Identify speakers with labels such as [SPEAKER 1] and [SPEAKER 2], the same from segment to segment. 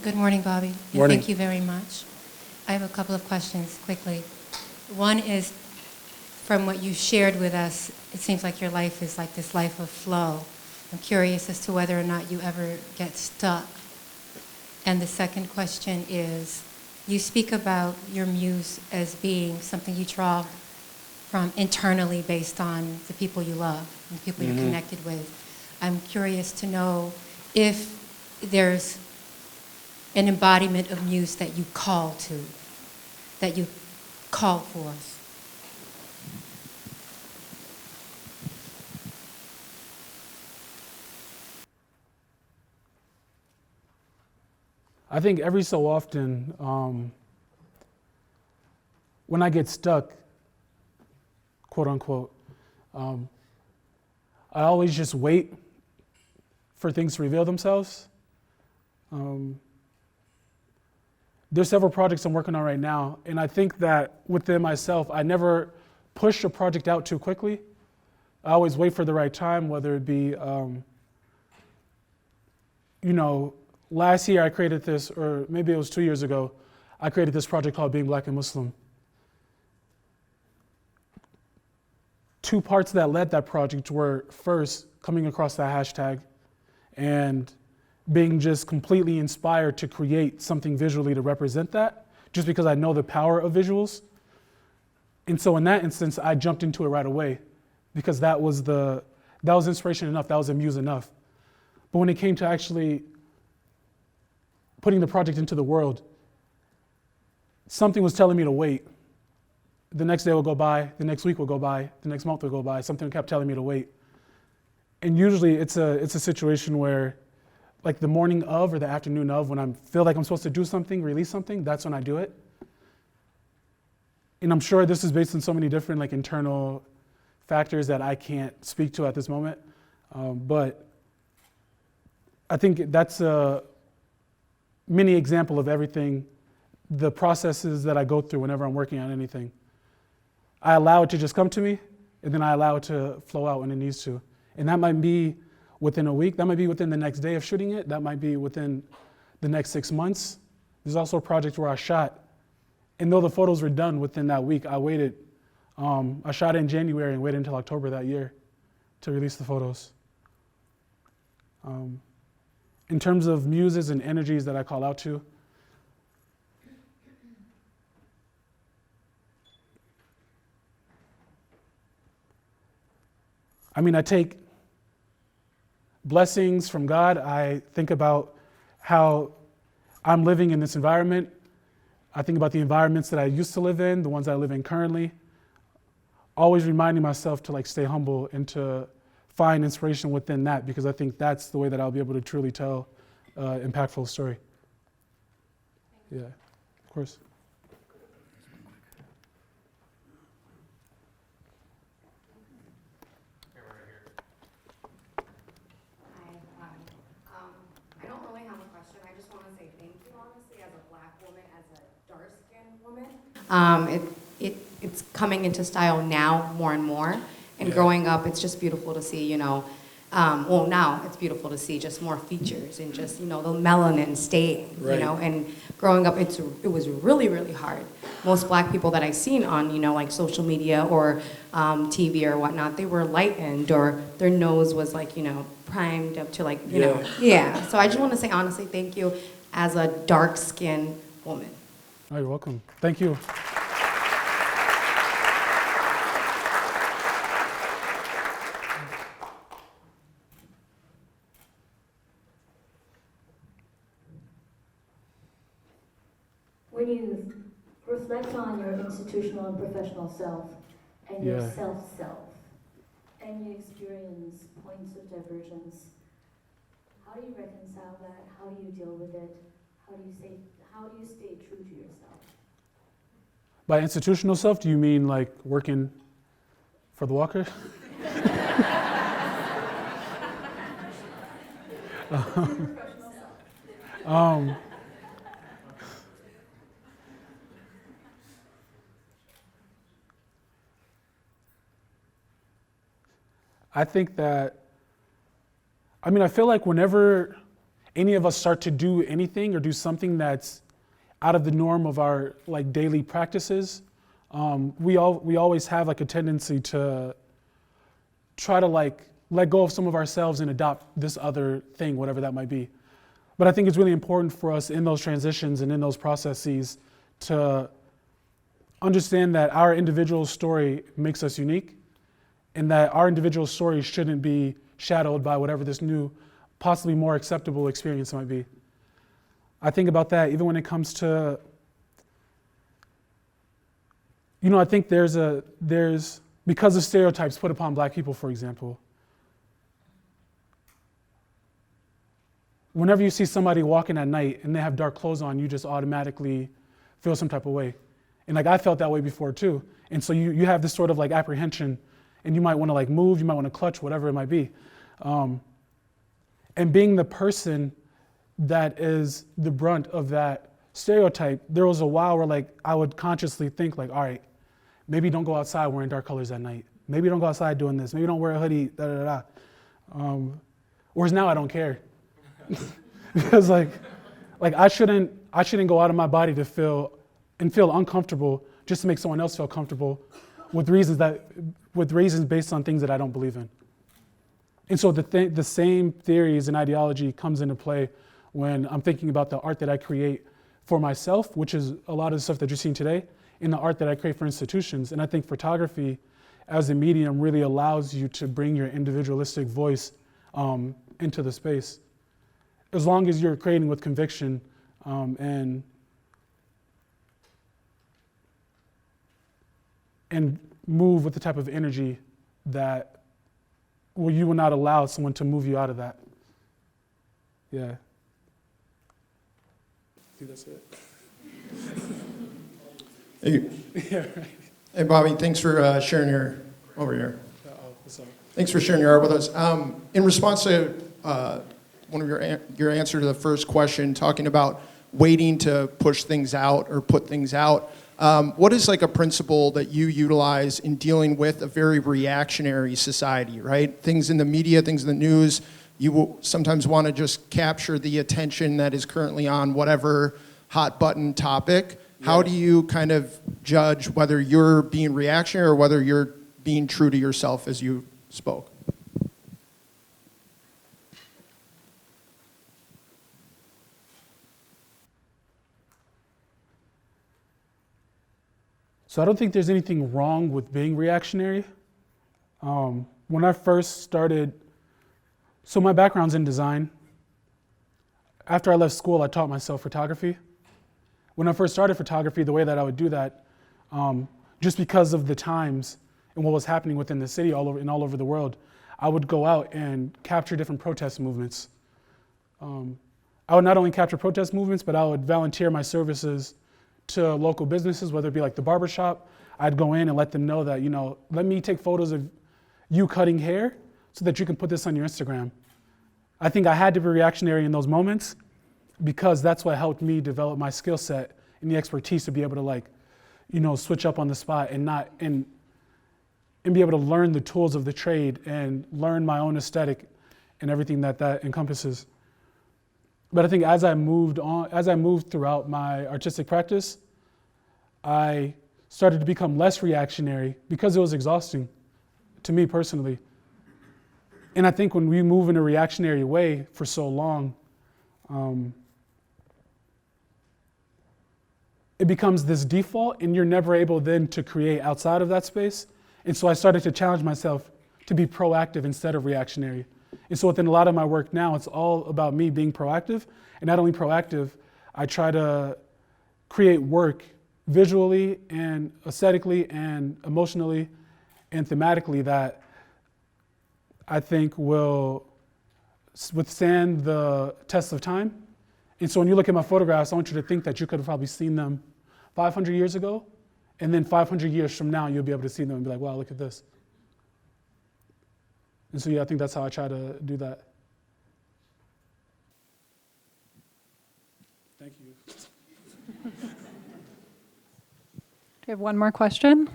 [SPEAKER 1] Good morning, Bobby. And
[SPEAKER 2] Morning.
[SPEAKER 1] thank you very much. I have a couple of questions quickly. One is, from what you shared with us, it seems like your life is like this life of flow. I'm curious as to whether or not you ever get stuck. And the second question is, you speak about your muse as being something you draw from internally based on the people you love and the people you're connected with. I'm curious to know if there's an embodiment of muse that you call to, that you call forth.
[SPEAKER 2] I think every so often, when I get stuck, quote unquote, I always just wait for things to reveal themselves. There's several projects I'm working on right now, and I think that within myself, I never push a project out too quickly. I always wait for the right time, whether it be, last year I created this, or maybe it was 2 years ago, I created this project called Being Black and Muslim. Two parts that led that project were, first, coming across that hashtag and being just completely inspired to create something visually to represent that, just because I know the power of visuals. And so in that instance, I jumped into it right away because that was inspiration enough, that was a muse enough. But when it came to actually putting the project into the world, something was telling me to wait. The next day will go by, the next week will go by, the next month will go by, something kept telling me to wait. And usually it's a situation where, like the morning of or the afternoon of, when I feel like I'm supposed to do something, release something, that's when I do it. And I'm sure this is based on so many different like internal factors that I can't speak to at this moment. But I think that's a mini example of everything, the processes that I go through whenever I'm working on anything. I allow it to just come to me, and then I allow it to flow out when it needs to. And that might be within a week, that might be within the next day of shooting it, that might be within the next 6 months. There's also a project where I shot, and though the photos were done within that week, I waited. I shot it in January and waited until October that year to release the photos. In terms of muses and energies that I call out to, I take blessings from God. I think about how I'm living in this environment. I think about the environments that I used to live in, the ones I live in currently. Always reminding myself to like stay humble and to find inspiration within that, because I think that's the way that I'll be able to truly tell an impactful story. Yeah, of course.
[SPEAKER 3] I don't really have a question. I just want to say thank you, honestly, as a Black woman, as a dark-skinned woman. It's coming into style now more and more. And growing up, it's just beautiful to see, now it's beautiful to see just more features and just, the melanin staying,
[SPEAKER 2] Right.
[SPEAKER 3] and growing up, it was really, really hard. Most Black people that I've seen on, like social media or TV or whatnot, they were lightened or their nose was like, primed up to like, yeah. So I just want to say honestly, thank you as a dark-skinned woman.
[SPEAKER 2] Oh, you're welcome. Thank you.
[SPEAKER 4] When you reflect on your institutional and professional self and your self-self, and you experience points of divergence, how do you reconcile that? How do you deal with it? How do you stay true to yourself?
[SPEAKER 2] By institutional self, do you mean like working for the Walker? I think that, I feel like whenever any of us start to do anything or do something that's out of the norm of our like daily practices, we always have like a tendency to try to like let go of some of ourselves and adopt this other thing, whatever that might be. But I think it's really important for us in those transitions and in those processes to understand that our individual story makes us unique, and that our individual story shouldn't be shadowed by whatever this new, possibly more acceptable experience might be. I think about that even when it comes to, I think there's because of stereotypes put upon Black people, for example. Whenever you see somebody walking at night and they have dark clothes on, you just automatically feel some type of way. And like I felt that way before too. And so you have this sort of like apprehension, and you might want to like move, you might want to clutch, whatever it might be. And being the person that is the brunt of that stereotype, there was a while where like I would consciously think like, all right, maybe don't go outside wearing dark colors at night. Maybe don't go outside doing this. Maybe don't wear a hoodie, da da da. Whereas now I don't care. Because like I shouldn't go out of my body to feel uncomfortable just to make someone else feel comfortable with reasons based on things that I don't believe in. And so the same theories and ideology comes into play when I'm thinking about the art that I create for myself, which is a lot of the stuff that you're seeing today, and the art that I create for institutions. And I think photography as a medium really allows you to bring your individualistic voice into the space, as long as you're creating with conviction and move with the type of energy that you will not allow someone to move you out of that. Yeah. I think that's it.
[SPEAKER 5] Hey,
[SPEAKER 2] Yeah, right.
[SPEAKER 5] hey, Bobby, thanks for sharing your, over here.
[SPEAKER 2] What's up?
[SPEAKER 5] Thanks for sharing your art with us. In response to one of your answer to the first question, talking about waiting to push things out or put things out, what is like a principle that you utilize in dealing with a very reactionary society, right? Things in the media, things in the news, you will sometimes want to just capture the attention that is currently on whatever hot button topic. Yeah. How do you kind of judge whether you're being reactionary or whether you're being true to yourself as you spoke?
[SPEAKER 2] So I don't think there's anything wrong with being reactionary. When I first started, so my background's in design. After I left school, I taught myself photography. When I first started photography, the way that I would do that, just because of the times and what was happening within the city all over the world, I would go out and capture different protest movements. I would not only capture protest movements, but I would volunteer my services to local businesses, whether it be like the barbershop. I'd go in and let them know that, let me take photos of you cutting hair so that you can put this on your Instagram. I think I had to be reactionary in those moments because that's what helped me develop my skill set and the expertise to be able to switch up on the spot and be able to learn the tools of the trade and learn my own aesthetic and everything that encompasses. But I think as I moved throughout my artistic practice, I started to become less reactionary because it was exhausting to me personally. And I think when we move in a reactionary way for so long, it becomes this default and you're never able then to create outside of that space. And so I started to challenge myself to be proactive instead of reactionary. And so within a lot of my work now, it's all about me being proactive. And not only proactive, I try to create work visually and aesthetically and emotionally and thematically that I think will withstand the test of time. And so when you look at my photographs, I want you to think that you could have probably seen them 500 years ago. And then 500 years from now, you'll be able to see them and be like, wow, look at this. And so, yeah, I think that's how I try to do that. Thank you.
[SPEAKER 6] Do you have one more question?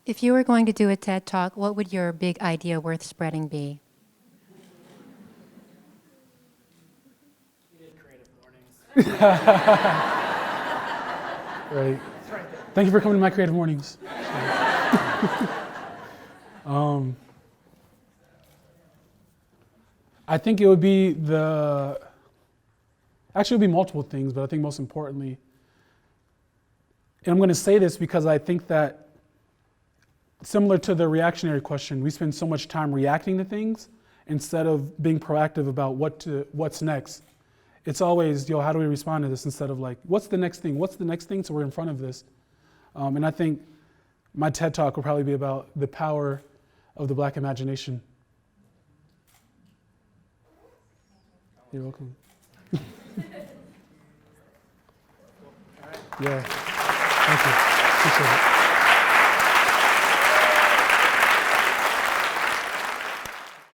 [SPEAKER 1] If you were going to do a TED Talk, what would your big idea worth spreading be?
[SPEAKER 7] You did Creative Mornings.
[SPEAKER 2] Right. Thank you for coming to my Creative Mornings. I think it would be actually it would be multiple things, but I think most importantly, and I'm going to say this because I think that similar to the reactionary question, we spend so much time reacting to things instead of being proactive about what's next. It's always, how do we respond to this instead of like, what's the next thing? What's the next thing so we're in front of this? And I think my TED Talk will probably be about the power of the Black imagination. You're welcome. Yeah. Thank you. Appreciate it.